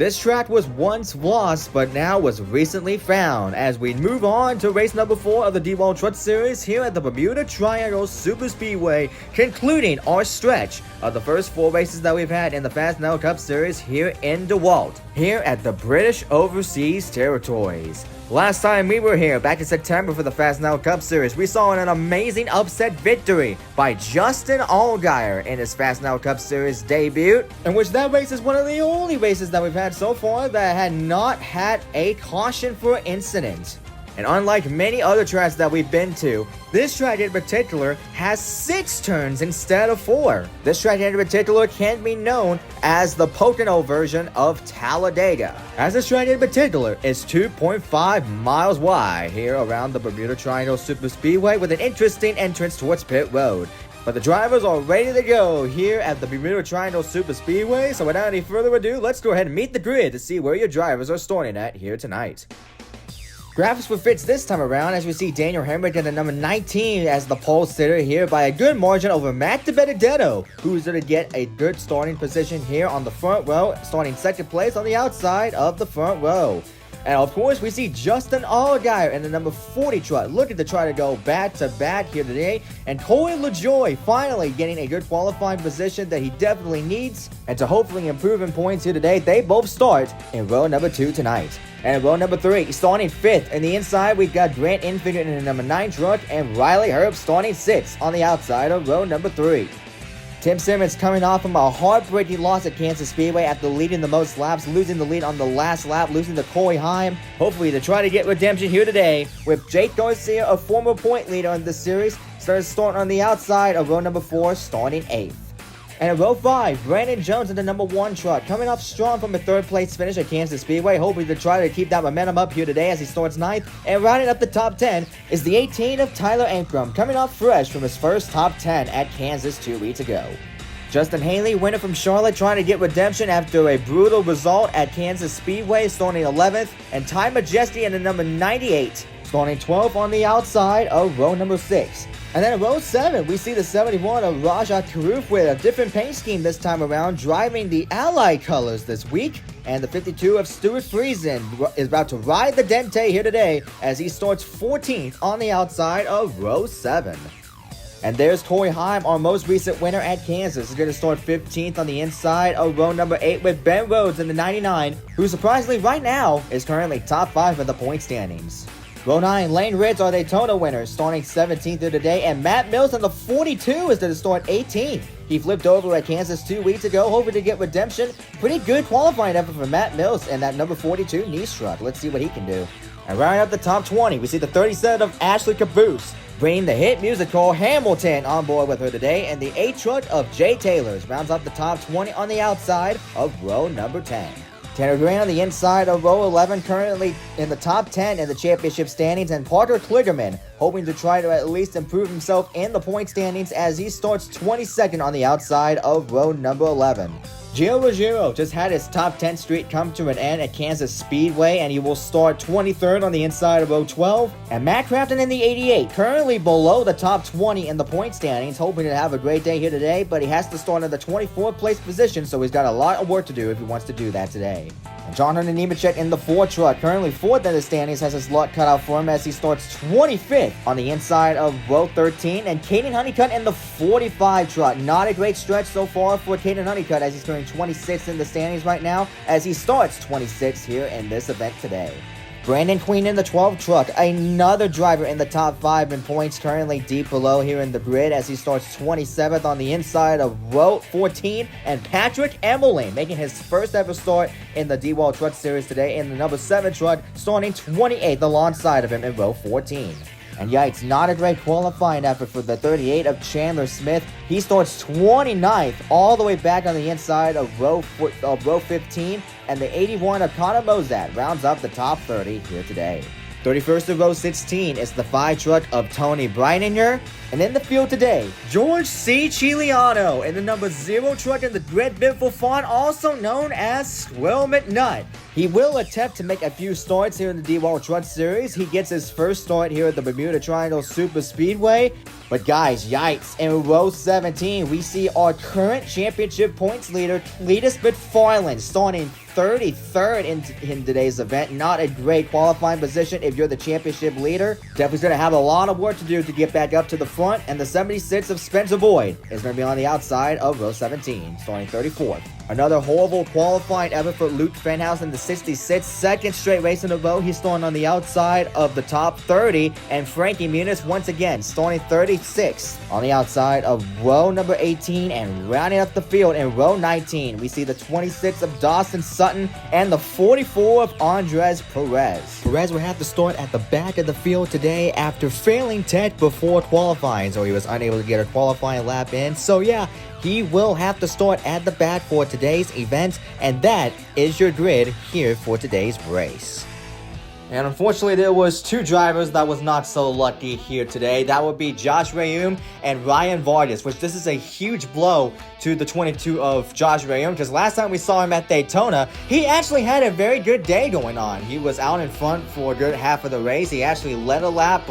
This track was once lost, but now was recently found as we move on to race number 4 of the DEWALT Truck Series here at the Bermuda Triangle Superspeedway, concluding our stretch of the first 4 races that we've had in the Fastenal Cup Series here in DEWALT, here at the British Overseas Territories. Last time we were here, back in September for the Fastenal Cup Series, we saw an amazing upset victory by Justin Allgaier in his Fastenal Cup Series debut, in which that race is one of the only races that we've had so far that had not had a caution for incident. And unlike many other tracks that we've been to, this track in particular has 6 turns instead of 4. This track in particular can be known as the Pocono version of Talladega, as this track in particular is 2.5 miles wide here around the Bermuda Triangle Superspeedway with an interesting entrance towards pit road. But the drivers are ready to go here at the Bermuda Triangle Superspeedway, so without any further ado, let's go ahead and meet the grid to see where your drivers are starting at here tonight. Graphics for fits this time around as we see Daniel Hemrick in the number 19 as the pole sitter here by a good margin over Matt DiBenedetto, who's going to get a good starting position here on the front row, starting second place on the outside of the front row. And of course, we see Justin Allgaier in the number 40 truck, looking to try to go back-to-back here today. And Corey LaJoie finally getting a good qualifying position that he definitely needs. And to hopefully improve in points here today, they both start in row number 2 tonight. And in row number 3, starting 5th in the inside, we've got Grant Infinger in the number 9 truck and Riley Herb starting 6th on the outside of row number 3. Tim Simmons coming off from a heartbreaking loss at Kansas Speedway after leading the most laps, losing the lead on the last lap, losing to Corey Heim. Hopefully to try to get redemption here today with Jake Garcia, a former point leader in this series, starting on the outside of row number 4, starting 8th. And in row 5, Brandon Jones in the number 1 truck, coming off strong from a 3rd place finish at Kansas Speedway, hoping to try to keep that momentum up here today as he starts 9th. And rounding up the top 10 is the 18 of Tyler Ankrum, coming off fresh from his first top 10 at Kansas 2 weeks ago. Justin Haley, winner from Charlotte, trying to get redemption after a brutal result at Kansas Speedway, starting 11th. And Ty Majeski in the number 98, starting 12th on the outside of row number 6. And then in row 7, we see the 71 of Rajat Karuf with a different paint scheme this time around, driving the Ally colors this week. And the 52 of Stuart Friesen is about to ride the Dente here today as he starts 14th on the outside of row 7. And there's Corey Heim, our most recent winner at Kansas. He's going to start 15th on the inside of row number 8 with Ben Rhodes in the 99, who surprisingly right now is currently top 5 in the point standings. Row 9, Lane Ridge, our Daytona winner, starting 17th here today, and Matt Mills in the 42 is going to start 18th. He flipped over at Kansas 2 weeks ago, hoping to get redemption. Pretty good qualifying effort for Matt Mills and that number 42 Nice truck. Let's see what he can do. And rounding up the top 20, we see the 37 of Ashley Caboose, bringing the hit musical Hamilton on board with her today, and the 8 truck of Jay Taylor's rounds up the top 20 on the outside of row number 10. Tanner Grant on the inside of row 11, currently in the top 10 in the championship standings, and Parker Kligerman hoping to try to at least improve himself in the point standings as he starts 22nd on the outside of row number 11. Gio Ruggiero just had his top 10 streak come to an end at Kansas Speedway, and he will start 23rd on the inside of row 12. And Matt Crafton in the 88, currently below the top 20 in the point standings, hoping to have a great day here today, but he has to start in the 24th place position, so he's got a lot of work to do if he wants to do that today. And John Hunter Nemechek in the 4 truck, currently 4th in the standings, has his luck cut out for him as he starts 25th on the inside of row 13. And Caden Honeycutt in the 45 truck, not a great stretch so far for Caden Honeycutt as he's turning 26th in the standings right now as he starts 26th here in this event today. Brandon Queen in the 12 truck, another driver in the top 5 in points, currently deep below here in the grid as he starts 27th on the inside of row 14. And Patrick Emmeline making his first ever start in the DEWALT Truck Series today in the number 7 truck, starting 28th alongside of him in row 14. And yikes, not a great qualifying effort for the 38 of Chandler Smith. He starts 29th all the way back on the inside of row 15. And the 81 of Connor Mozat rounds up the top 30 here today. 31st of row 16 is the 5 truck of Tony Breininger. And in the field today, George C. Chiliano in the number 0 truck in the Grid Biffle font, also known as Squirrel McNutt. He will attempt to make a few starts here in the DEWALT Truck Series. He gets his first start here at the Bermuda Triangle Superspeedway. But guys, yikes, in row 17, we see our current championship points leader, Cleetus McFarland, starting 33rd in today's event. Not a great qualifying position if you're the championship leader. Definitely going to have a lot of work to do to get back up to the front. And the 76 of Spencer Boyd is going to be on the outside of row 17, starting 34th. Another horrible qualifying effort for Luke Fenhouse in the 66. Second straight race in a row. He's starting on the outside of the top 30. And Frankie Muniz once again starting 36 on the outside of row number 18. And rounding up the field in row 19, we see the 26 of Dawson Sutton and the 44 of Andres Perez. Perez will have to start at the back of the field today after failing tech before qualifying. So he was unable to get a qualifying lap in. So yeah, he will have to start at the back for today's event, and that is your grid here for today's race. And unfortunately, there was two drivers that was not so lucky here today. That would be Josh Rayum and Ryan Vargas, which this is a huge blow to the 22 of Josh Rayum, because last time we saw him at Daytona, he actually had a very good day going on. He was out in front for a good half of the race. He actually led a lap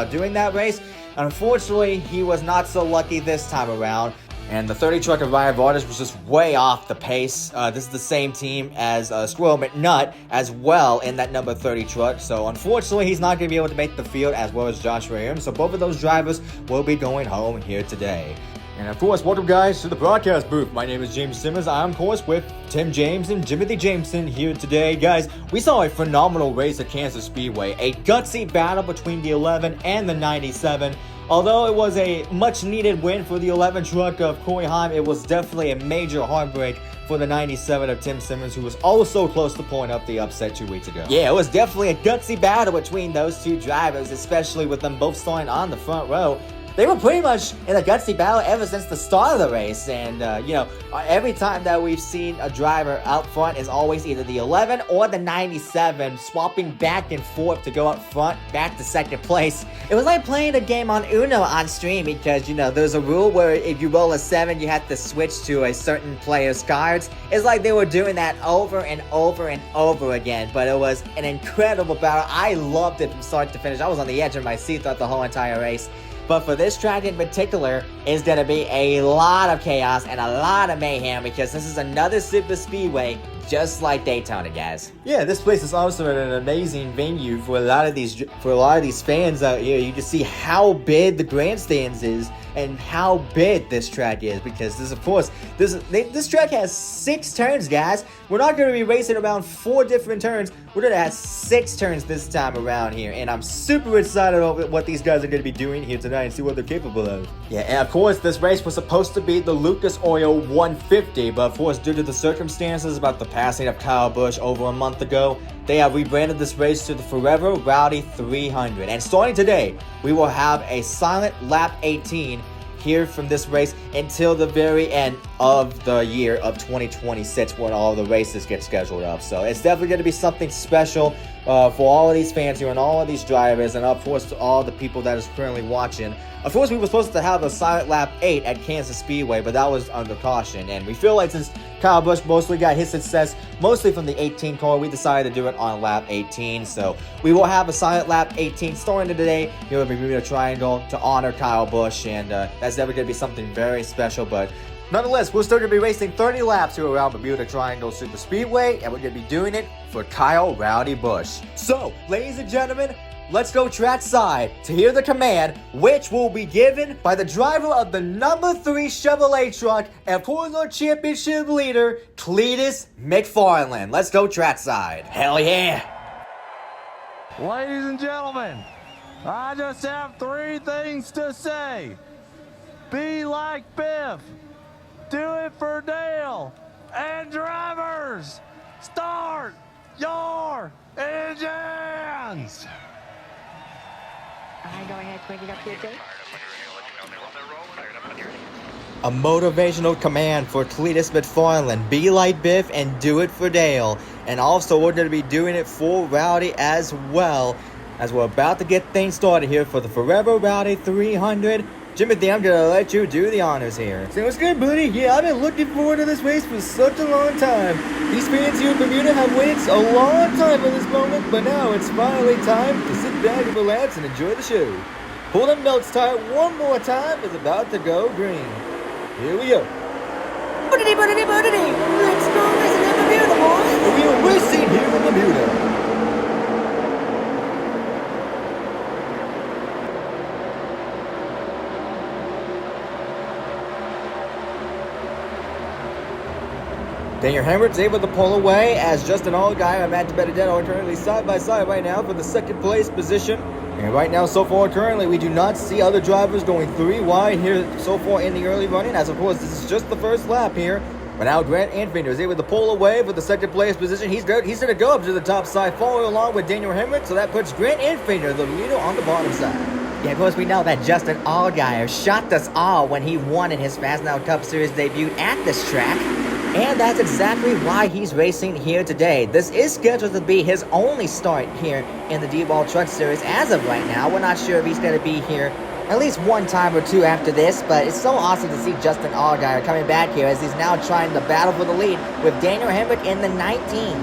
during that race. Unfortunately, he was not so lucky this time around. And the 30 truck of Ryan Vargas was just way off the pace. This is the same team as Squirrel McNutt as well in that number 30 truck. So unfortunately, he's not going to be able to make the field as well as Josh Rayum. So both of those drivers will be going home here today. And of course, welcome guys to the broadcast booth. My name is James Simmons. I'm of course with Tim James and Jimothy Jameson here today. Guys, we saw a phenomenal race at Kansas Speedway. A gutsy battle between the 11 and the 97. Although it was a much-needed win for the 11 truck of Corey Heim, it was definitely a major heartbreak for the 97 of Tim Simmons, who was also close to pulling up the upset 2 weeks ago. Yeah, it was definitely a gutsy battle between those two drivers, especially with them both starting on the front row. They were pretty much in a gutsy battle ever since the start of the race, and every time that we've seen a driver out front is always either the 11 or the 97 swapping back and forth to go up front, back to second place. It was like playing a game on Uno on stream, because there's a rule where if you roll a 7, you have to switch to a certain player's cards. It's like they were doing that over and over and over again, but it was an incredible battle. I loved it from start to finish. I was on the edge of my seat throughout the whole entire race. But for this track in particular, it's going to be a lot of chaos and a lot of mayhem, because this is another super speedway just like Daytona, guys. Yeah, this place is also an amazing venue for a lot of these fans out here. You can see how big the grandstands is and how big this track is, because this track has 6 turns, guys. We're not going to be racing around 4 different turns. We're going to have 6 turns this time around here, and I'm super excited about what these guys are going to be doing here tonight and see what they're capable of. Yeah, and of course, this race was supposed to be the Lucas Oil 150, but of course, due to the circumstances about the passing of Kyle Busch over a month ago, they have rebranded this race to the Forever Rowdy 300. And starting today, we will have a silent lap 18 here from this race until the very end of the year of 2026, when all the races get scheduled up. So it's definitely going to be something special for all of these fans here and all of these drivers, and of course to all the people that is currently watching. Of course, we were supposed to have a silent lap 8 at Kansas Speedway, but that was under caution. And we feel like since Kyle Busch mostly got his success mostly from the 18 car, we decided to do it on lap 18. So we will have a silent lap 18 starting today here at Bermuda Triangle to honor Kyle Busch, and that's never going to be something very special. But nonetheless, we're still going to be racing 30 laps here around Bermuda Triangle Superspeedway, and we're going to be doing it for Kyle Rowdy Busch. So, ladies and gentlemen, let's go trackside to hear the command, which will be given by the driver of the number 3 Chevrolet truck and former championship leader, Cleetus McFarland. Let's go trackside. Hell yeah. Ladies and gentlemen, I just have 3 things to say. Be like Biff. Do it for Dale. And drivers, start your engines. All right, go ahead, quick, up to your tape. A motivational command for Cleetus McFarland. Be like Biff and do it for Dale. And also, we're going to be doing it for Rowdy as well, as we're about to get things started here for the Forever Rowdy 300. Timothy, I'm gonna let you do the honors here. Sounds good, buddy. Yeah, I've been looking forward to this race for such a long time. These fans here in Bermuda have waited a long time for this moment, but now it's finally time to sit back and relax and enjoy the show. Pull them belts tight one more time. It's about to go green. Here we go. Let's go racing in Bermuda, boys! We are racing here in Bermuda. Daniel Hammert's able to pull away as Justin Allgaier and Matt Benedetto are currently side by side right now for the second place position. And right now, so far, currently, we do not see other drivers going 3 wide here so far in the early running, as of course, this is just the first lap here. But now Grant Enfinger is able to pull away for the second place position. He's going to go up to the top side, following along with Daniel Hemmert, so that puts Grant Enfinger, the leader, on the bottom side. Yeah, of course, we know that Justin Allgaier shocked us all when he won in his Fastenal Cup Series debut at this track. And that's exactly why he's racing here today. This is scheduled to be his only start here in the DEWALT Truck Series as of right now. We're not sure if he's going to be here at least one time or two after this, but it's so awesome to see Justin Allgaier coming back here as he's now trying to battle for the lead with Daniel Hemmert in the 19.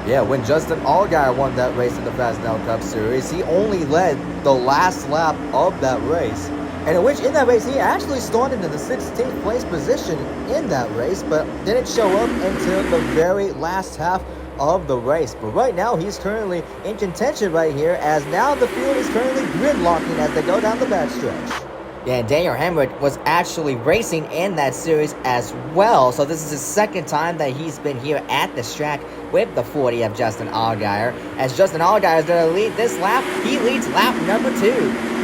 Yeah, when Justin Allgaier won that race in the Fastenal Cup Series, he only led the last lap of that race. And in that race, he actually started in the 16th place position in that race, but didn't show up until the very last half of the race. But right now, he's currently in contention right here, as now the field is currently gridlocking as they go down the backstretch. Yeah, Daniel Hemmert was actually racing in that series as well, so this is his second time that he's been here at this track with the 40 of Justin Allgaier. As Justin Allgaier is going to lead this lap, he leads lap number 2.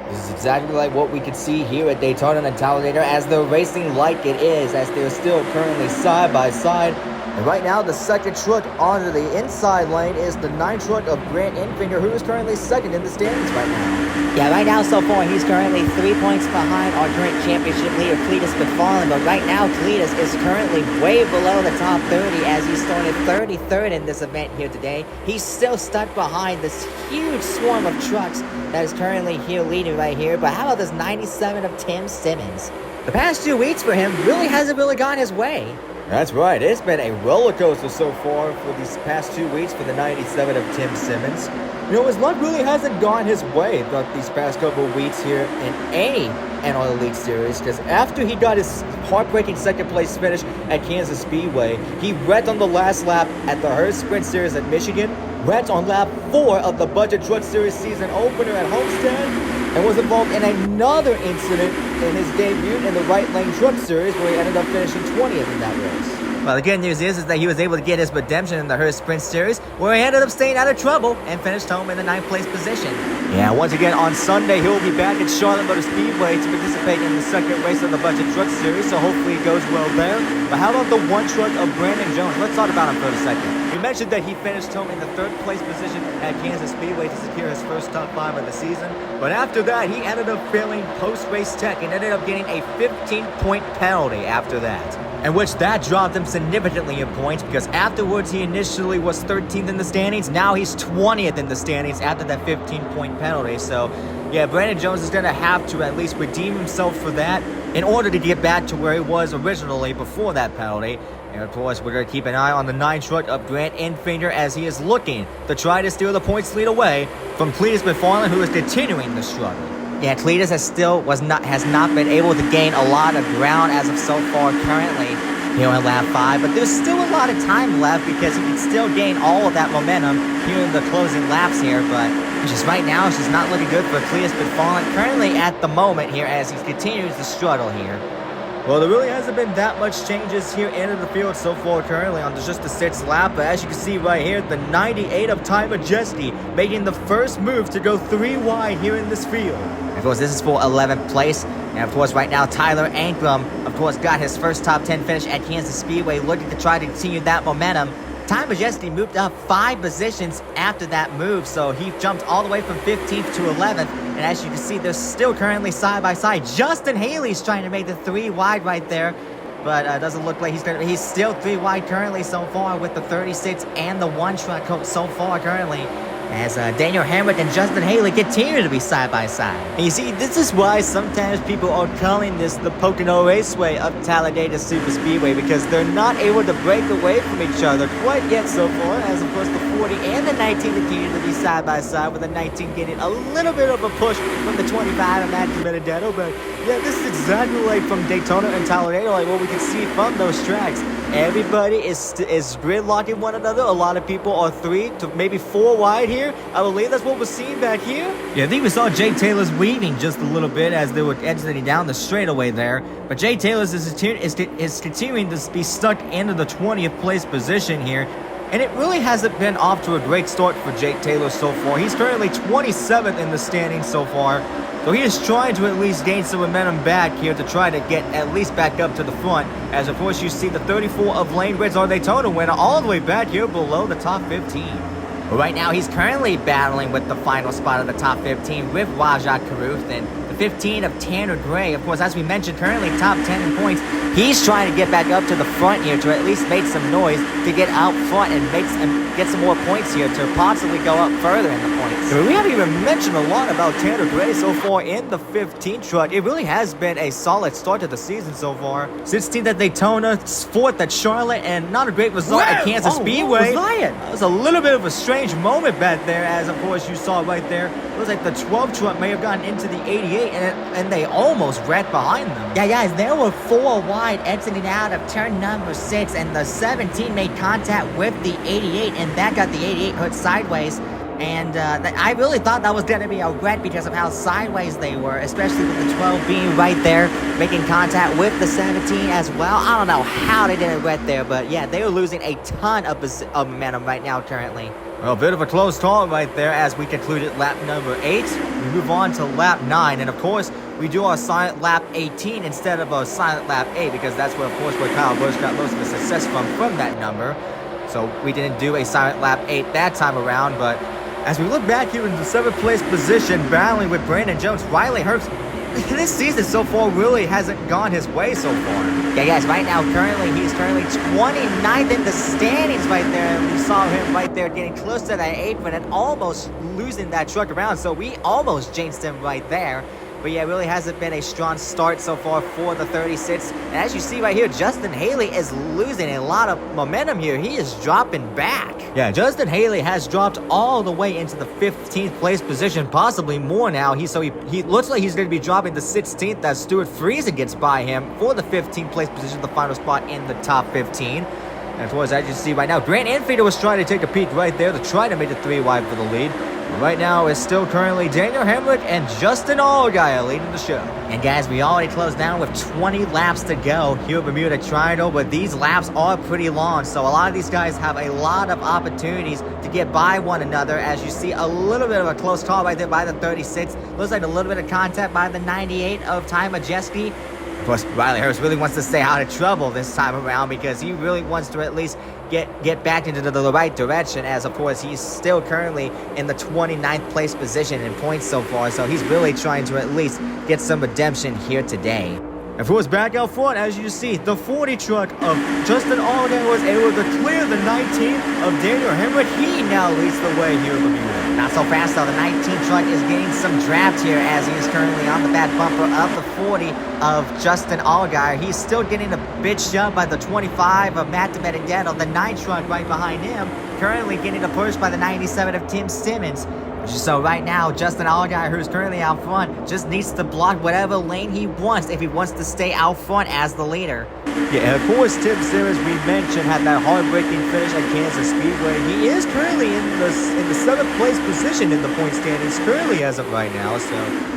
This is exactly like what we could see here at Daytona and Talladega as they're racing like it is, as they're still currently side by side. And right now, the second truck onto the inside lane is the 9 truck of Grant Enfinger, who is currently second in the standings right now. Yeah, right now, so far, he's currently 3 points behind our current championship leader, Cleetus McFarland. But right now, Cleetus is currently way below the top 30 as he started 33rd in this event here today. He's still stuck behind this huge swarm of trucks that is currently here leading right here. But how about this 97 of Tim Simmons? The past 2 weeks for him hasn't really gone his way. That's right. It's been a roller coaster so far for these past 2 weeks for the 97 of Tim Simmons. You know, his luck really hasn't gone his way throughout these past couple of weeks here in any NL Elite Series, because after he got his heartbreaking second place finish at Kansas Speedway, he wrecked on the last lap at the Hearst Sprint Series at Michigan, wrecked on lap 4 of the Budget Truck Series season opener at Homestead, and was involved in another incident in his debut in the Right Lane Truck Series, where he ended up finishing 20th in that race. Well, the good news is that he was able to get his redemption in the Hearst Sprint Series, where he ended up staying out of trouble and finished home in the 9th place position. Yeah, once again on Sunday, he'll be back at Charlotte Motor Speedway to participate in the second race of the Budget Truck Series, so hopefully it goes well there. But how about the 1 truck of Brandon Jones? Let's talk about him for a second. We mentioned that he finished home in the 3rd place position at Kansas Speedway to secure his first top 5 of the season. But after that, he ended up failing post-race tech and ended up getting a 15-point penalty after that, in which that dropped him significantly in points, because afterwards he initially was 13th in the standings. Now he's 20th in the standings after that 15-point penalty. So yeah, Brandon Jones is going to have to at least redeem himself for that in order to get back to where he was originally before that penalty. And of course, we're going to keep an eye on the 9 truck of Grant Enfinger as he is looking to try to steal the points lead away from Cleetus McFarland, who is continuing the struggle. Yeah, Cleetus has not been able to gain a lot of ground as of so far currently here in lap 5, but there's still a lot of time left because he can still gain all of that momentum here in the closing laps here, but just right now it's just not looking good for Cleetus McFarland currently at the moment here as he continues to struggle here. Well, there really hasn't been that much changes here into the field so far currently on just the 6th lap. But as you can see right here, the 98 of Ty Majeski making the first move to go 3 wide here in this field. Of course, this is for 11th place. And of course, right now, Tyler Ankrum, of course, got his first top 10 finish at Kansas Speedway, looking to try to continue that momentum. Ty Majeski moved up 5 positions after that move, so he jumped all the way from 15th to 11th. And as you can see, they're still currently side by side. Justin Haley's trying to make the 3 wide right there, but doesn't look like he's still 3 wide currently so far with the 36 and the 1 truck so far currently. as Daniel Hemrick and Justin Haley continue to be side by side. And you see, this is why sometimes people are calling this the Pocono Raceway of Talladega Superspeedway, because they're not able to break away from each other quite yet so far, as of course the 40 and the 19 continue to be side by side, with the 19 getting a little bit of a push from the 25 of Matt Benedetto. But yeah, this is exactly like from Daytona and Talladega, like what we can see from those tracks. Everybody is gridlocking one another. A lot of people are 3 to maybe 4 wide here. I believe that's what we're seeing back here. Yeah, I think we saw Jake Taylor's weaving just a little bit as they were exiting down the straightaway there. But Jake Taylor's is continuing to be stuck into the 20th place position here. And it really hasn't been off to a great start for Jake Taylor so far. He's currently 27th in the standings so far. So he is trying to at least gain some momentum back here to try to get at least back up to the front. As of course you see the 34 of Lane Ridge on Daytona winner all the way back here below the top 15. But right now he's currently battling with the final spot of the top 15 with Rajat Karuth, and the 15 of Tanner Gray. Of course, as we mentioned, currently top 10 in points. He's trying to get back up to the front here to at least make some noise to get out front and get some more points here to possibly go up further in the points. We haven't even mentioned a lot about Tanner Gray so far in the 15 truck. It really has been a solid start to the season so far. 16th at Daytona, 4th at Charlotte, and not a great result at Kansas Speedway. That was a little bit of a strange moment back there, as of course you saw right there. It was like the 12 truck may have gotten into the 88 and they almost wrecked behind them. Yeah, guys, there were 4 wide exiting out of turn number 6, and the 17 made contact with the 88, and that got the 88 hooked sideways. And I really thought that was going to be a wreck because of how sideways they were, especially with the 12 being right there, making contact with the 17 as well. I don't know how they didn't wreck there, but yeah, they were losing a ton of momentum right now currently. Well, a bit of a close call right there as we concluded lap number 8. We move on to lap 9, and of course, we do our silent lap 18 instead of a silent lap 8, because that's where, of course, where Kyle Busch got most of the success from that number. So we didn't do a silent lap 8 that time around, but as we look back here in the 7th place position, battling with Brandon Jones, Riley Herbst, this season so far really hasn't gone his way so far. Yeah, guys, right now, he's currently 29th in the standings right there. And we saw him right there getting close to that apron and almost losing that truck around. So we almost jinxed him right there. But yeah, it really hasn't been a strong start so far for the 36. And as you see right here, Justin Haley is losing a lot of momentum here. He is dropping back. Yeah, Justin Haley has dropped all the way into the 15th place position, possibly more now. He looks like he's going to be dropping the 16th as Stuart Friesen gets by him for the 15th place position, the final spot in the top 15. And of course, as you see right now, Grant Enfinger was trying to take a peek right there to try to make it 3 wide for the lead. But right now, it's still currently Daniel Hemrick and Justin Allgaier leading the show. And guys, we already closed down with 20 laps to go here at Bermuda Triangle, but these laps are pretty long, so a lot of these guys have a lot of opportunities to get by one another. As you see, a little bit of a close call right there by the 36. Looks like a little bit of contact by the 98 of Ty Majeski. Of course, Riley Herbst really wants to stay out of trouble this time around because he really wants to at least get back into the right direction, as of course he's still currently in the 29th place position in points so far, so he's really trying to at least get some redemption here today. And for his back out front, as you see, the 40 truck of Justin Allgaier was able to clear the 19 of Daniel Hemrick. He now leads the way here at Bermuda. Not so fast though. The 19 truck is getting some draft here as he is currently on the back bumper of the 40 of Justin Allgaier. He's still getting a bit shoved by the 25 of Matt Benedetto. The 9 truck right behind him currently getting a push by the 97 of Tim Simmons. So right now, Justin Allgaier, who's currently out front, just needs to block whatever lane he wants if he wants to stay out front as the leader. Yeah, and of course, Tim Simmons, we mentioned, had that heartbreaking finish at Kansas Speedway. He is currently in the 7th place position in the point standings, currently as of right now. So,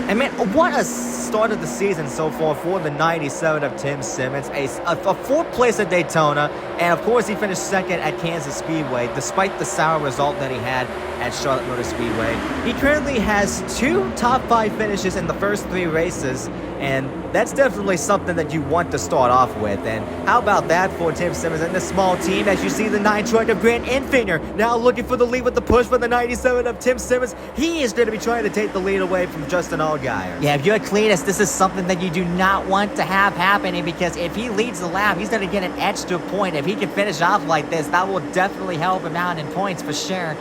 and man, what a start of the season so far for the 97 of Tim Simmons. A 4th place at Daytona, and of course, he finished 2nd at Kansas Speedway, despite the sour result that he had at Charlotte Motor Speedway. He currently has 2 top 5 finishes in the first 3 races, and that's definitely something that you want to start off with. And how about that for Tim Simmons and the small team? As you see, the 9 truck of Grant Enfinger now looking for the lead with the push for the 97 of Tim Simmons. He is going to be trying to take the lead away from Justin Allgaier. Yeah, if you're Cleetus, this is something that you do not want to have happening, because if he leads the lap, he's going to get an extra point. If he can finish off like this, that will definitely help him out in points for sure.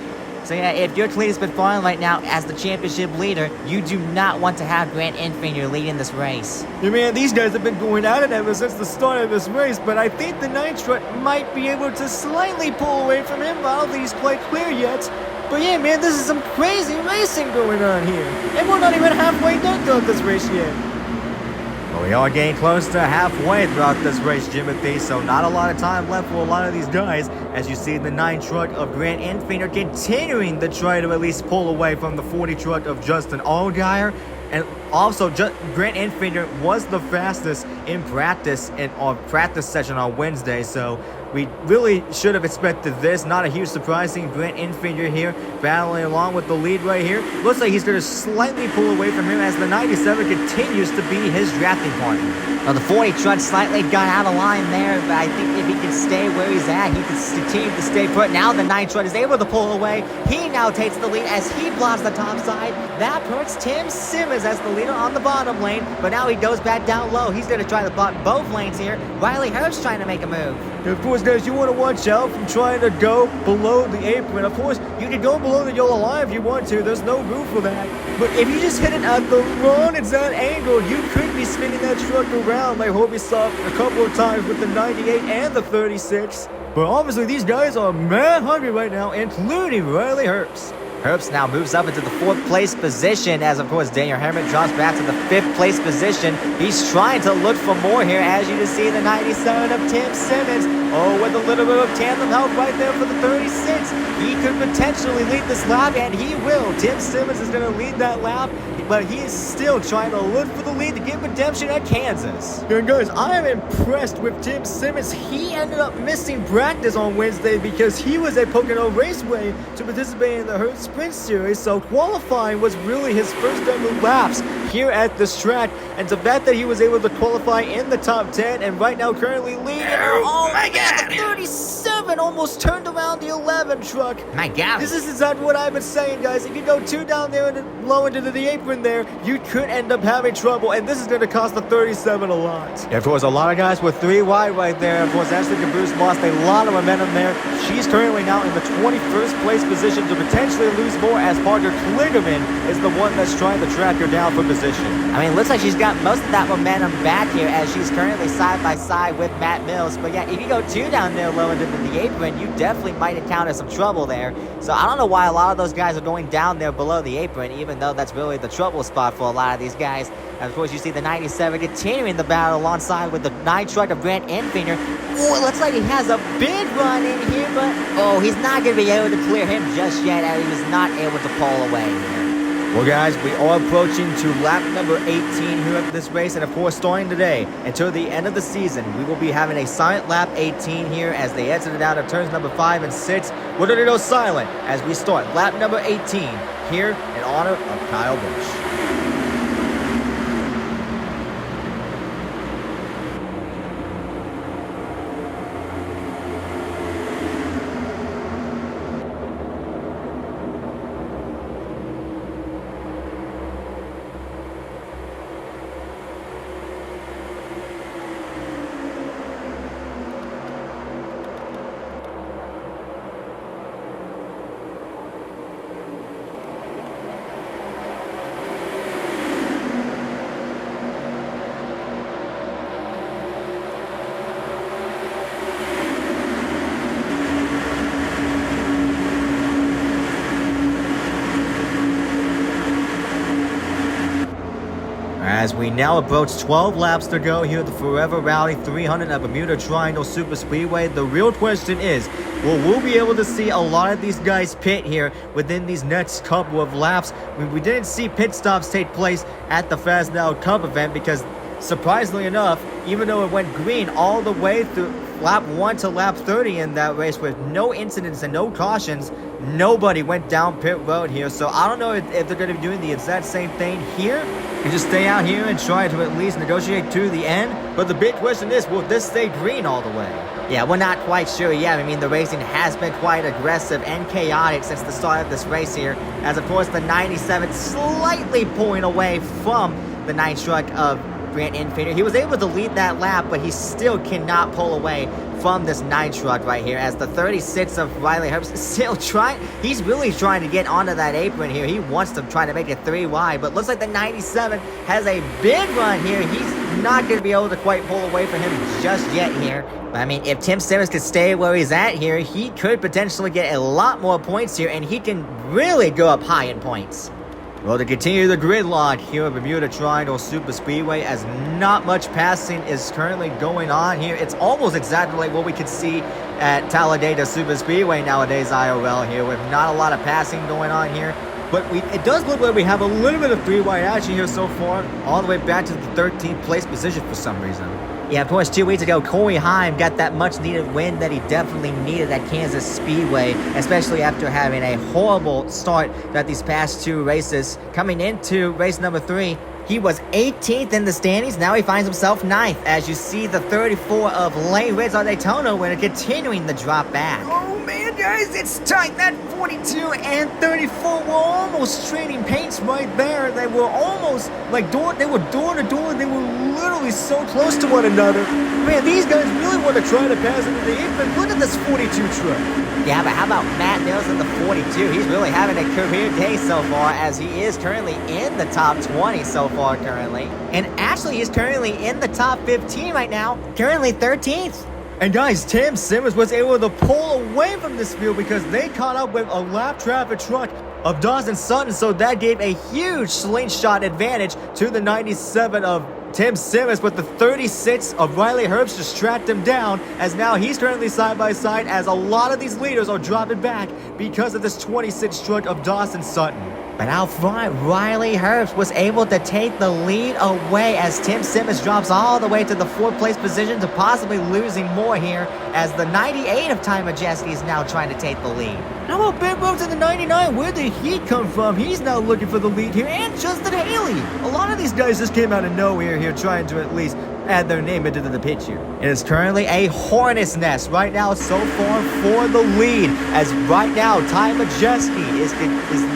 So yeah, if you're Cleetus McFarland right now as the championship leader, you do not want to have Grant Enfinger leading this race. Yeah, man, these guys have been going at it ever since the start of this race, but I think the Nitro might be able to slightly pull away from him. I don't think he's quite clear yet. But yeah, man, this is some crazy racing going on here. And we're not even halfway done throughout this race yet. Well, we are getting close to halfway throughout this race, Jimothy, so not a lot of time left for a lot of these guys. As you see the 9 truck of Grant Enfinger continuing to try to at least pull away from the 40 truck of Justin Allgaier. And also, Grant Enfinger was the fastest in practice in our practice session on Wednesday, so we really should have expected this. Not a huge surprise seeing Grant Enfinger here battling along with the lead right here. Looks like he's going to slightly pull away from him as the 97 continues to be his drafting partner. Well, the 40 truck slightly got out of line there, but I think if he can stay where he's at, he can continue to stay put. Now the 9 truck is able to pull away. He now takes the lead as he blocks the top side. That puts Tim Simmons as the leader on the bottom lane, but now he goes back down low. He's going to try to block both lanes here. Riley Herbst trying to make a move. And of course, guys, you want to watch out from trying to go below the apron. Of course, you can go below the yellow line if you want to. There's no room for that. But if you just hit it at the wrong exact angle, you could be spinning that truck around like Hobie saw a couple of times with the 98 and the 36. But obviously, these guys are mad hungry right now, including Riley Herbst. Herbst now moves up into the 4th place position as, of course, Daniel Herman drops back to the 5th place position. He's trying to look for more here, as you can see the 97 of Tim Simmons. Oh, with a little bit of tandem help right there for the 36. He could potentially lead this lap, and he will. Tim Simmons is going to lead that lap, but he is still trying to look for the lead to get redemption at Kansas. And guys, I am impressed with Tim Simmons. He ended up missing practice on Wednesday because he was at Pocono Raceway to participate in the Hertz Sprint Series, so qualifying was really his first ever laps here at this track, and the fact that he was able to qualify in the top 10 and right now currently leading. Oh my God! The 37 almost turned around the 11 truck. My God! This is exactly what I've been saying, guys. If you go 2 down there and low into the apron there, you could end up having trouble, and this is going to cost the 37 a lot. And of course, a lot of guys were 3 wide right there. Of course, Ashley Caboose lost a lot of momentum there. She's currently now in the 21st place position to potentially lose more, as Parker Kligerman is the one that's trying to track her down for position. I mean, looks like she's got most of that momentum back here as she's currently side by side with Matt Mills. But yeah, if you go 2 down there low into the apron, you definitely might encounter some trouble there. So I don't know why a lot of those guys are going down there below the apron, even though that's really the trouble spot for a lot of these guys. And of course, you see the 97 continuing the battle alongside with the 9 truck of Grant Enfinger. Oh, it looks like he has a big run in here, but oh, he's not going to be able to clear him just yet, as he was not able to pull away here. Well, guys, we are approaching to lap number 18 here at this race, and of course, starting today until the end of the season, we will be having a silent lap 18 here as they exited out of turns number 5 and 6. We're going to go silent as we start lap number 18 here in honor of Kyle Busch. As we now approach 12 laps to go here at the Forever Rowdy 300 at Bermuda Triangle Superspeedway, the real question is, we'll be able to see a lot of these guys pit here within these next couple of laps. We didn't see pit stops take place at the Fastenal Cup event because, surprisingly enough, even though it went green all the way through lap 1 to lap 30 in that race with no incidents and no cautions, nobody went down pit road here. So I don't know if they're going to be doing the exact same thing here and just stay out here and try to at least negotiate to the end. But the big question is, will this stay green all the way? Yeah, we're not quite sure yet. I mean, the racing has been quite aggressive and chaotic since the start of this race here, as of course the 97 slightly pulling away from the 9 truck of Grant infielder. He was able to lead that lap, but he still cannot pull away from this 9 truck right here, as the 36 of Riley Herbst is still trying. He's really trying to get onto that apron here. He wants to try to make it 3 wide, but looks like the 97 has a big run here. He's not going to be able to quite pull away from him just yet here. But I mean, if Tim Simmons could stay where he's at here, he could potentially get a lot more points here, and he can really go up high in points. Well, to continue the gridlock here at Bermuda Triangle Superspeedway, as not much passing is currently going on here. It's almost exactly like what we could see at Talladega Superspeedway nowadays, IRL here, with not a lot of passing going on here. But it does look like we have a little bit of 3 wide action here so far, all the way back to the 13th place position for some reason. Yeah, of course, 2 weeks ago, Corey Heim got that much-needed win that he definitely needed at Kansas Speedway, especially after having a horrible start at these past 2 races. Coming into race number 3, he was 18th in the standings. Now he finds himself 9th, as you see the 34 of Lane Ridge on Daytona winner continuing the drop back. Oh man, guys, it's tight. That 42 and 34 were almost trading paints right there. They were almost like they were door to door. They were literally so close to one another. Man, these guys really want to try to pass into the apron. Look at this 42 truck. Yeah, but how about Matt Mills in the 42? He's really having a career day so far, as he is currently in the top 20 so far currently. And actually, he's currently in the top 15 right now, currently 13th. And guys, Tim Simmons was able to pull away from this field because they caught up with a lap traffic truck of Dawson Sutton, so that gave a huge slingshot advantage to the 97 of Tim Simmons, but the 36 of Riley Herbst just tracked him down, as now he's currently side by side, as a lot of these leaders are dropping back because of this 26 truck of Dawson Sutton. But out front, Riley Herbst was able to take the lead away, as Tim Simmons drops all the way to the 4th place position, to possibly losing more here, as the 98 of Ty Majeski is now trying to take the lead. How about Ben Rhodes in the 99? Where did he come from? He's now looking for the lead here, and Justin Haley. A lot of these guys just came out of nowhere here, trying to at least add their name into the picture. It is currently a hornet's nest right now so far for the lead, as right now Ty Majeski is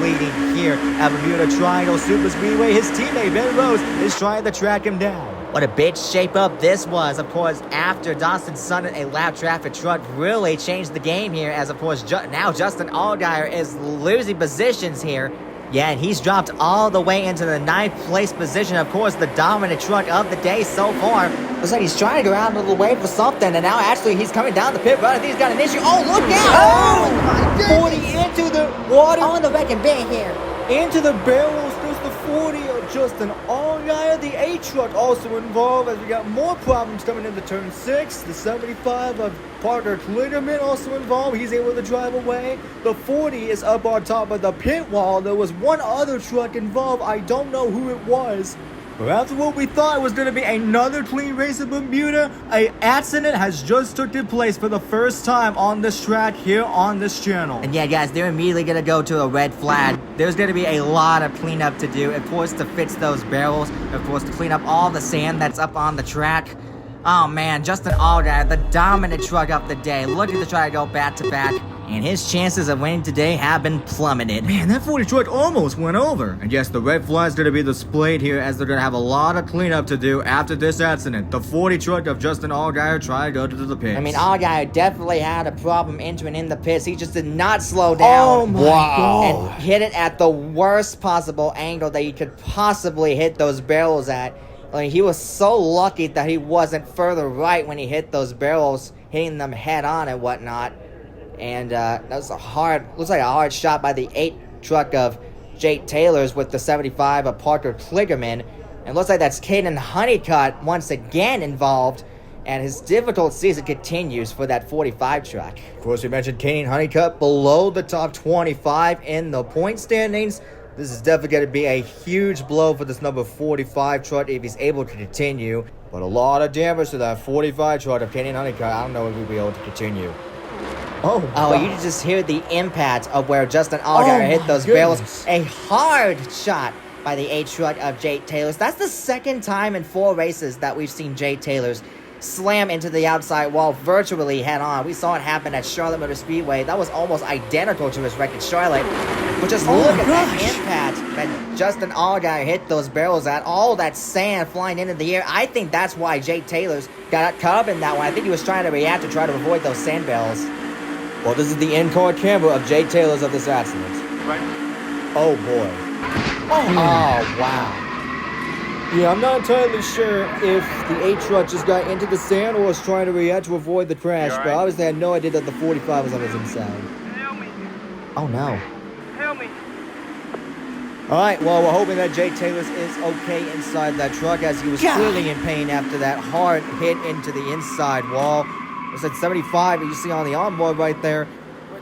leading here at Bermuda Triangle Superspeedway. His teammate Ben Rhodes is trying to track him down. What a big shape-up this was, of course, after Dawson Sutton, a lap traffic truck, really changed the game here, as, of course, now Justin Allgaier is losing positions here. Yeah, and he's dropped all the way into the 9th place position. Of course, the dominant truck of the day so far. Looks like he's trying to go out of the way for something, and now actually he's coming down the pit road. I think he's got an issue. Oh, look out! Oh, my goodness! 40 into the water. On the wrecking bit here. Into the barrels, there's the 40 of Justin Allgaier. The 8 truck also involved, as we got more problems coming into turn 6. The 75 of Parker Kligerman also involved. He's able to drive away. The 40 is up on top of the pit wall. There was one other truck involved. I don't know who it was. But after what we thought was going to be another clean race in Bermuda, an accident has just taken place for the first time on this track here on this channel. And yeah, guys, they're immediately going to go to a red flag. There's going to be a lot of cleanup to do. Of course, to fix those barrels. Of course, to clean up all the sand that's up on the track. Oh, man, Justin Allgaier, the dominant truck of the day, looking to try to go back-to-back. And his chances of winning today have been plummeted. Man, that 40 truck almost went over. And yes, the red flag is going to be displayed here, as they're going to have a lot of cleanup to do after this accident. The 40 truck of Justin Allgaier tried to go to the pits. I mean, Allgaier definitely had a problem entering in the pits. He just did not slow down. Oh my God. And hit it at the worst possible angle that you could possibly hit those barrels at. I mean, he was so lucky that he wasn't further right when he hit those barrels, hitting them head on and whatnot. And that was looks like a hard shot by the 8 truck of Jake Taylor's with the 75 of Parker Kligerman. And looks like that's Caden Honeycutt once again involved. And his difficult season continues for that 45 truck. Of course, we mentioned Caden Honeycutt below the top 25 in the point standings. This is definitely going to be a huge blow for this number 45 truck if he's able to continue. But a lot of damage to that 45 truck of Caden Honeycutt. I don't know if we'll be able to continue. Oh, you just hear the impact of where Justin Allgaier hit those barrels. A hard shot by the 8 truck of Jake Taylor's. That's the second time in 4 races that we've seen Jake Taylor's slam into the outside wall virtually head on. We saw it happen at Charlotte Motor Speedway. That was almost identical to his wreck at Charlotte. But just look at that impact that Justin Allgaier hit those barrels at. All that sand flying into the air. I think that's why Jake Taylor's got caught up in that one. I think he was trying to react to try to avoid those sand barrels. Well, this is the in-car camera of Jake Taylor's of this accident. Right. Oh, boy. Oh, wow. Yeah, I'm not entirely sure if the 8 truck just got into the sand or was trying to react to avoid the crash, You all but right? obviously I had no idea that the 45 was on his inside. Help me. Oh, no. Help me. Alright, well, we're hoping that Jake Taylor's is okay inside that truck as he was clearly in pain after that hard hit into the inside wall. It was at 75, you see on the onboard right there.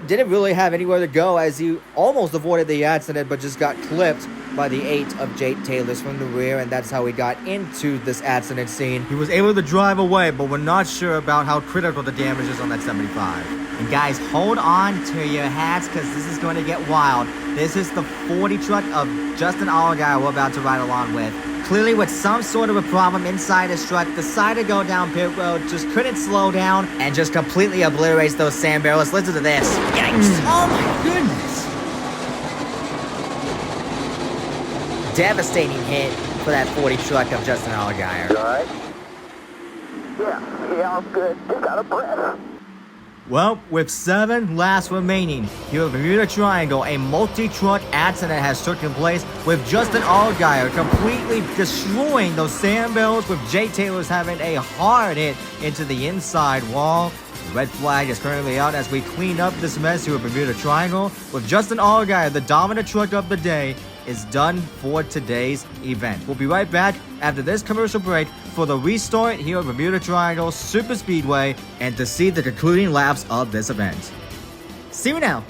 Didn't really have anywhere to go as he almost avoided the accident, but just got clipped by the 8 of Jake Taylor's from the rear, and that's how he got into this accident scene. He was able to drive away, but we're not sure about how critical the damage is on that 75. And guys, hold on to your hats because this is going to get wild. This is the 40 truck of Justin Allgaier we're about to ride along with. Clearly with some sort of a problem inside his truck, decided to go down pit road, just couldn't slow down, and just completely obliterates those sand barrels. Listen to this. Yikes. Oh my goodness. Devastating hit for that 40 truck of Justin Allgaier. Alright? Yeah, I'm good. Just out of breath. Well, with 7 laps remaining here at Bermuda Triangle, a multi-truck accident has taken place with Justin Allgaier completely destroying those sand barrels, with Jake Taylor's having a hard hit into the inside wall. The red flag is currently out as we clean up this mess here at Bermuda Triangle, with Justin Allgaier, the dominant truck of the day, is done for today's event. We'll be right back after this commercial break for the restart here at Bermuda Triangle Superspeedway and to see the concluding laps of this event. See you now.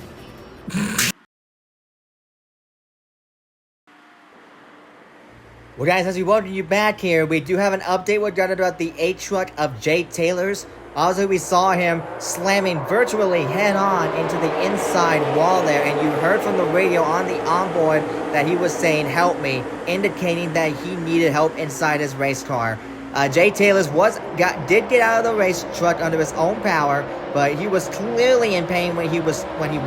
Well guys, as we welcome you back here, we do have an update we're going to about the 8 truck of Jake Taylor's. Also, we saw him slamming virtually head-on into the inside wall there, and you heard from the radio on the onboard that he was saying, "Help me," indicating that he needed help inside his race car. Jay Taylor's did get out of the race truck under his own power, but he was clearly in pain when he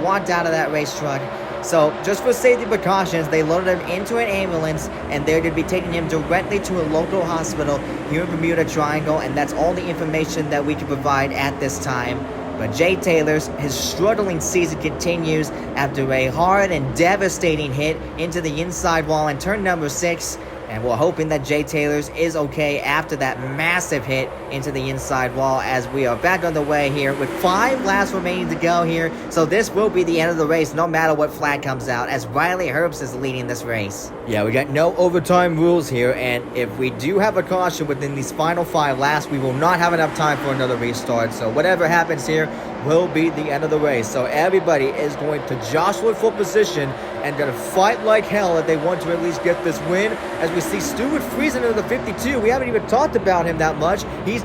walked out of that race truck. So, just for safety precautions, they loaded him into an ambulance, and they're going to be taking him directly to a local hospital here in Bermuda Triangle, and that's all the information that we can provide at this time. But Jay Taylor's, his struggling season continues after a hard and devastating hit into the inside wall in turn number 6. And we're hoping that Jay Taylor's is okay after that massive hit into the inside wall, as we are back on the way here with 5 laps remaining to go here. So this will be the end of the race no matter what flag comes out, as Riley Herbst is leading this race. Yeah, we got no overtime rules here, and if we do have a caution within these final 5 laps, we will not have enough time for another restart. So whatever happens here will be the end of the race. So everybody is going to jostle for position and going to fight like hell if they want to at least get this win. As we see Stuart Friesen in the 52, we haven't even talked about him that much. He's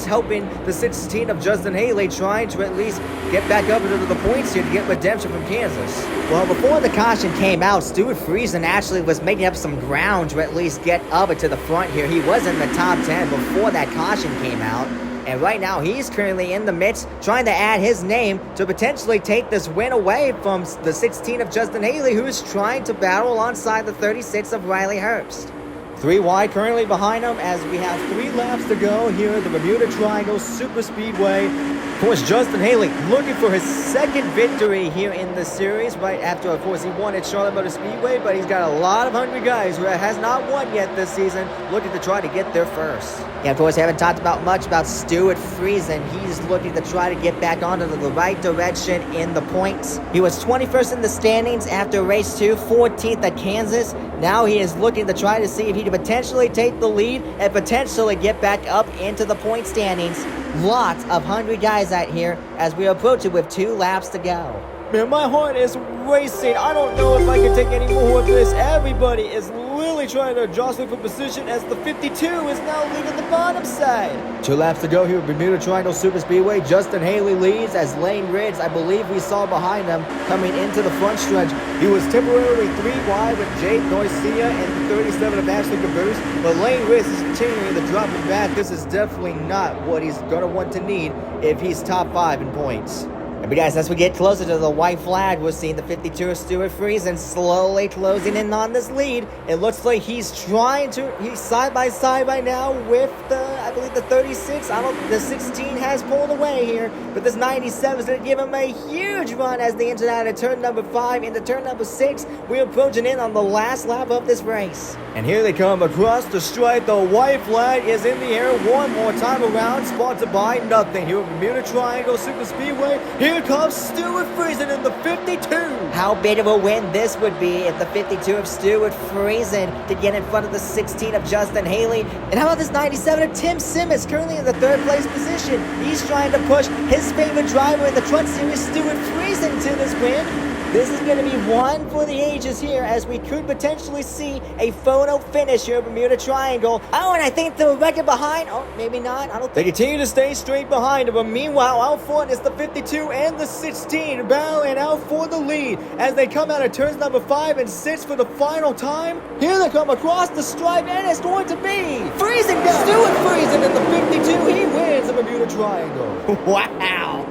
helping the 16 of Justin Haley, trying to at least get back up into the points here to get redemption from Kansas. Well, before the caution came out, Stuart Friesen actually was making up some ground to at least get up to the front here. He was in the top 10 before that caution came out. And right now, he's currently in the midst, trying to add his name to potentially take this win away from the 16 of Justin Haley, who is trying to battle alongside the 36 of Riley Herbst. 3 wide currently behind him as we have 3 laps to go here at the Bermuda Triangle Superspeedway. Of course, Justin Haley looking for his second victory here in the series, right after, of course, he won at Charlotte Motor Speedway, but he's got a lot of hungry guys who has not won yet this season, looking to try to get there first. Yeah, of course, we haven't talked much about Stuart Friesen. He's looking to try to get back onto the right direction in the points. He was 21st in the standings after race 2, 14th at Kansas. Now he is looking to try to see if he can potentially take the lead and potentially get back up into the point standings. Lots of hungry guys out here as we approach it with 2 laps to go. Man, my heart is racing. I don't know if I can take any more of this. Everybody is really trying to jostle for position as the 52 is now leaving the bottom side. 2 laps to go here at Bermuda Triangle Superspeedway. Justin Haley leads as Lane Riggs, I believe we saw behind him, coming into the front stretch. He was temporarily 3 wide with Jake Garcia and the 37 of Ashley Caboose, but Lane Riggs is continuing to drop him back. This is definitely not what he's going to want to need if he's top 5 in points. But guys, as we get closer to the white flag, we're seeing the 52 of Stuart Friesen slowly closing in on this lead. It looks like he's side by side right now with I believe the 36. The 16 has pulled away here, but this 97 is going to give him a huge run as they enter out of turn number 5 into turn number 6. We're approaching in on the last lap of this race. And here they come across the stripe. The white flag is in the air one more time around, sponsored by nothing here at Bermuda Triangle Superspeedway. Here comes Stuart Friesen in the 52. How big of a win this would be if the 52 of Stuart Friesen could get in front of the 16 of Justin Haley. And how about this 97 of Tim Simmons, currently in the 3rd place position? He's trying to push his favorite driver in the Truck Series, Stuart Friesen, to this win. This is going to be one for the ages here, as we could potentially see a photo finish here at Bermuda Triangle. Oh, and I think the record behind, maybe not. They continue to stay straight behind him, but meanwhile, out front is the 52 and the 16, battling out for the lead as they come out of turns number 5 and 6 for the final time. Here they come across the stripe, and it's going to be Friesen does. Stuart Friesen in the 52. He wins the Bermuda Triangle. Wow,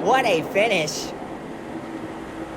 what a finish.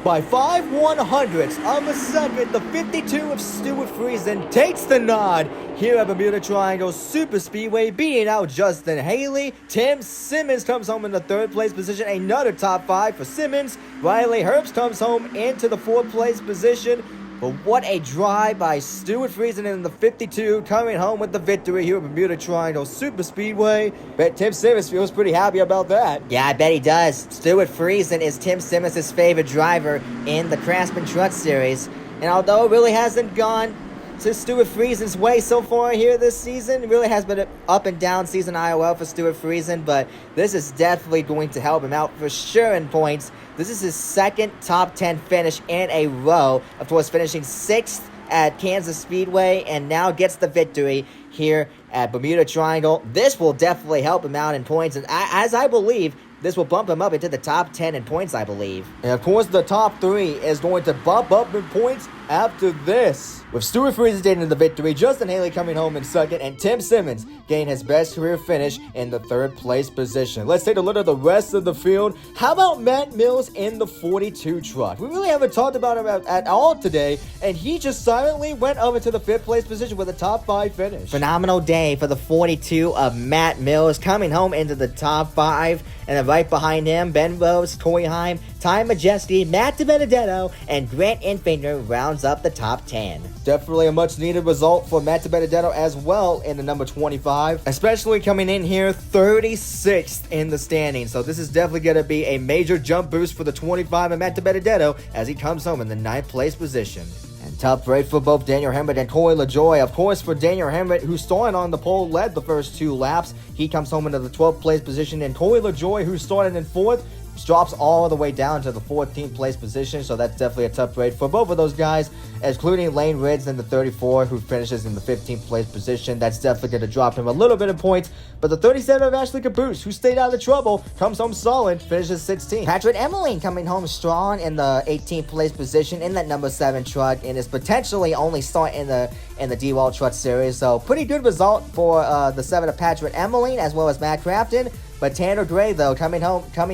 By 5/100ths of a second, the 52 of Stuart Friesen takes the nod here at Bermuda Triangle Superspeedway, beating out Justin Haley. Tim Simmons comes home in the 3rd place position, another top 5 for Simmons. Riley Herbst comes home into the 4th place position. But what a drive by Stuart Friesen in the 52, coming home with the victory here at Bermuda Triangle Superspeedway. Bet Tim Simmons feels pretty happy about that. Yeah, I bet he does. Stuart Friesen is Tim Simmons' favorite driver in the Craftsman Truck Series. And although it really hasn't gone to Stuart Friesen's way so far here this season, it really has been an up and down season IOL for Stuart Friesen, but this is definitely going to help him out for sure in points. This is his 2nd top 10 finish in a row, of course finishing 6th at Kansas Speedway, and now gets the victory here at Bermuda Triangle. This will definitely help him out in points, and as I believe, this will bump him up into the top 10 in points, I believe. And of course, the top 3 is going to bump up in points after this. With Stuart Friesen getting the victory, Justin Haley coming home in 2nd, and Tim Simmons getting his best career finish in the 3rd place position. Let's take a look at the rest of the field. How about Matt Mills in the 42 truck? We really haven't talked about him at all today, and he just silently went over to the 5th place position with a top 5 finish. Phenomenal day for the 42 of Matt Mills, coming home into the top 5. And then right behind him, Ben Rose, Corey Heim, Ty Majeski, Matt DiBenedetto, and Grant Infinger rounds up the top 10. Definitely a much needed result for Matt DiBenedetto as well in the number 25, especially coming in here 36th in the standings. So this is definitely going to be a major jump boost for the 25 and Matt DiBenedetto as he comes home in the 9th place position. And tough break for both Daniel Hemritt and Corey LaJoie. Of course, for Daniel Hemritt, who started on the pole, led the first 2 laps. He comes home into the 12th place position, and Corey LaJoie, who started in 4th, drops all the way down to the 14th place position, so that's definitely a tough break for both of those guys, including Lane Ridds in the 34, who finishes in the 15th place position. That's definitely going to drop him a little bit of points, but the 37 of Ashley Caboose, who stayed out of trouble, comes home solid, finishes 16th. Patrick Emmeline coming home strong in the 18th place position in that number 7 truck, and is potentially only start in the DEWALT Truck Series, so pretty good result for the 7 of Patrick Emmeline, as well as Matt Crafton. But Tanner Gray, though, coming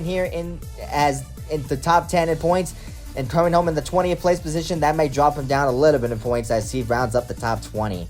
here in the top 10 in points, and coming home in the 20th place position, that may drop him down a little bit in points as he rounds up the top 20.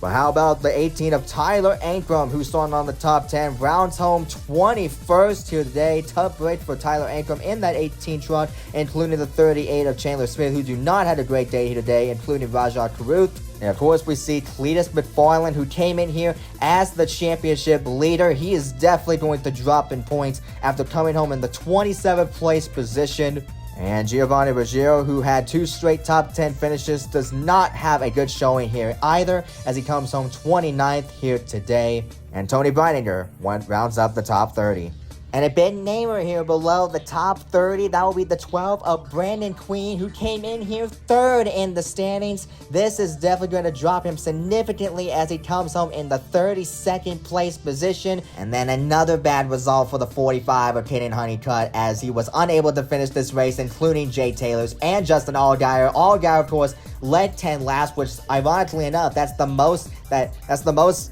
But how about the 18 of Tyler Ankrum, who's starting on the top 10, rounds home 21st here today. Tough break for Tyler Ankrum in that 18 truck, including the 38 of Chandler Smith, who do not have a great day here today, including Rajah Caruth. And of course, we see Cleetus McFarland, who came in here as the championship leader. He is definitely going to drop in points after coming home in the 27th place position. And Giovanni Ruggiero, who had 2 straight top 10 finishes, does not have a good showing here either, as he comes home 29th here today. And Tony Breininger rounds up the top 30. And a big namer here below the top 30, that will be the 12 of Brandon Queen, who came in here 3rd in the standings. This is definitely going to drop him significantly as he comes home in the 32nd place position. And then another bad result for the 45 of Kenan Honeycutt, as he was unable to finish this race, including Jay Taylor's and Justin Allgaier. Allgaier, of course, led 10 laps, which ironically enough, that's the most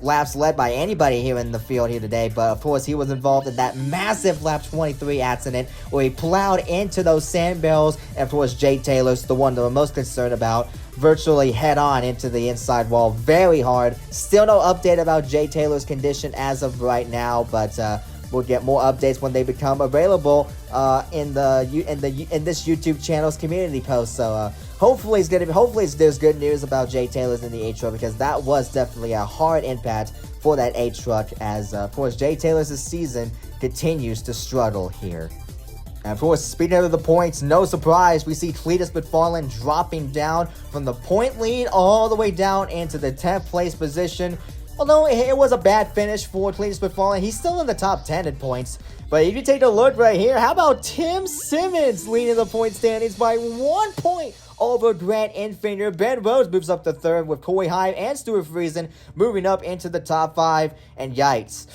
laps led by anybody here in the field here today. But of course, he was involved in that massive lap 23 accident where he plowed into those sand barrels. And of course, Jake Taylor's the one that we're most concerned about, virtually head on into the inside wall very hard. Still no update about Jay Taylor's condition as of right now, but we'll get more updates when they become available in this YouTube channel's community post. So hopefully there's good news about Jay Taylor's in the A truck, because that was definitely a hard impact for that A truck, as of course Jay Taylor's season continues to struggle here. And of course, speaking of the points, no surprise, we see Cleetus McFarland dropping down from the point lead all the way down into the 10th place position. Although it was a bad finish for Cleetus McFarland, he's still in the top 10 in points. But if you take a look right here, how about Tim Simmons leading the point standings by 1 point over Grant Enfinger? Ben Rhodes moves up to third, with Corey Heim and Stuart Friesen moving up into the top 5. And yikes,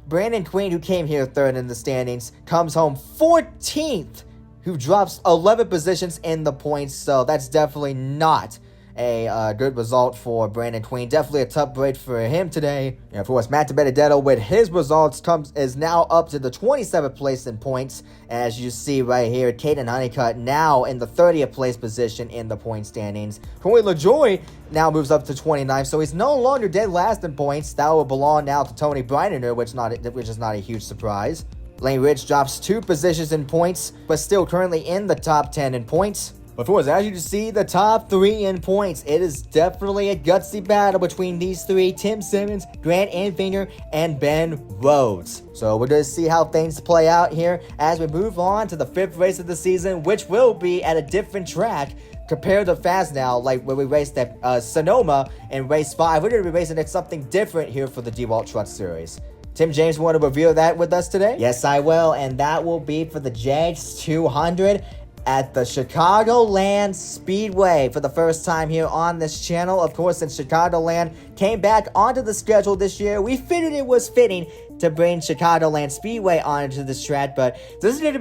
Brandon Queen, who came here third in the standings, comes home 14th, who drops 11 positions in the points. So that's definitely not a good result for Brandon Queen. Definitely a tough break for him today. And of course, Matt DiBenedetto with his results is now up to the 27th place in points. As you see right here, Caden Honeycutt now in the 30th place position in the point standings. Corey LaJoie now moves up to 29th, so he's no longer dead last in points. That will belong now to Tony Breininger, which is not a huge surprise. Lane Ridge drops 2 positions in points, but still currently in the top 10 in points. Of course, as you can see, the top 3 in points, it is definitely a gutsy battle between these 3, Tim Simmons, Grant Enfinger, and Ben Rhodes. So we're going to see how things play out here as we move on to the 5th race of the season, which will be at a different track compared to Fastenal, like when we raced at Sonoma in race 5. We're going to be racing at something different here for the DEWALT Truck Series. Tim James, want to reveal that with us today? Yes, I will, and that will be for the Jags 200 at the Chicagoland Speedway for the first time here on this channel. Of course, since Chicagoland came back onto the schedule this year, we figured it was fitting to bring Chicagoland Speedway onto this track. But this is going to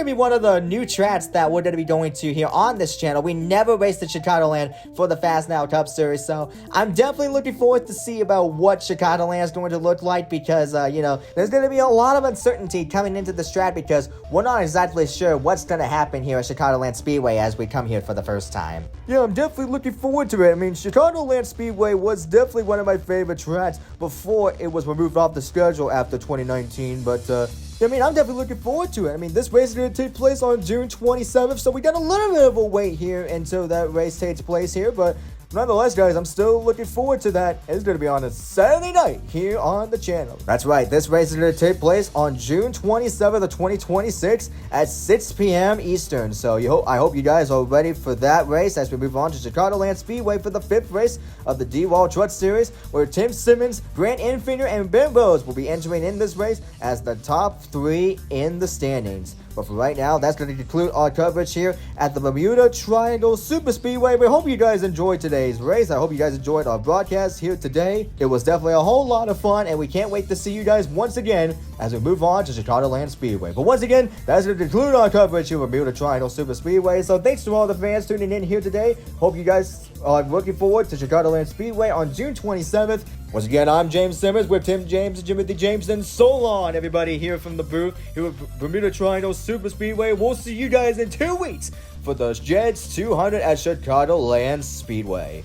be one of the new tracks that we're going to be going to here on this channel. We never raced at Chicagoland for the Fastenal Cup Series, so I'm definitely looking forward to see about what Chicagoland is going to look like, because there's going to be a lot of uncertainty coming into this track, because we're not exactly sure what's going to happen here at Chicagoland Speedway as we come here for the first time. Yeah, I'm definitely looking forward to it. I mean, Chicagoland Speedway was definitely one of my favorite tracks before it was removed off the schedule after 2019, but I'm definitely looking forward to it. I mean, this race is going to take place on June 27th, so we got a little bit of a wait here until that race takes place here, but nonetheless, guys, I'm still looking forward to that. It's going to be on a Saturday night here on the channel. That's right, this race is going to take place on June 27th of 2026 at 6 p.m. Eastern. So I hope you guys are ready for that race as we move on to Chicagoland Speedway for the 5th race of the DEWALT Truck Series, where Tim Simmons, Grant Enfinger, and Ben Rhodes will be entering in this race as the top 3 in the standings. But for right now, that's going to conclude our coverage here at the Bermuda Triangle Superspeedway. We hope you guys enjoyed today's race. I hope you guys enjoyed our broadcast here today. It was definitely a whole lot of fun, and we can't wait to see you guys once again as we move on to Chicagoland Speedway. But once again, that's going to conclude our coverage here at Bermuda Triangle Superspeedway. So thanks to all the fans tuning in here today. Hope you guys are looking forward to Chicagoland Speedway on June 27th. Once again, I'm James Simmons with Tim James and Timothy Jameson. So long, everybody, here from the booth here at Bermuda Triangle Superspeedway. We'll see you guys in 2 weeks for the Jets 200 at Chicagoland Speedway.